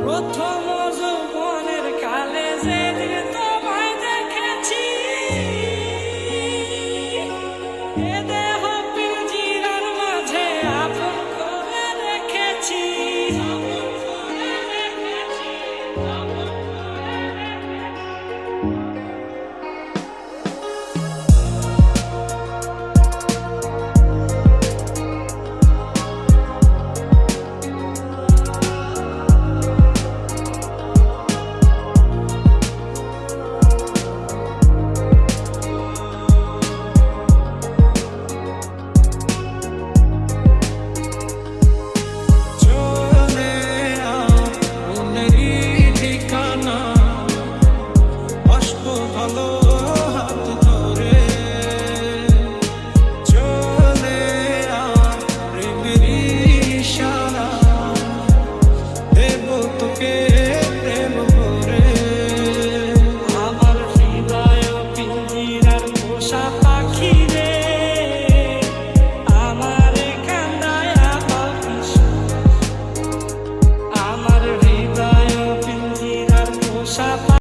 প্রথম যৌবনের কালে যেদিন তোমায় দেখেছি, এ দেহ পিঞ্জিরার মাঝে আপন করে রেখেছি। ভালো হাত ধরে চলে প্রেমের ইশারা দেব তোকে।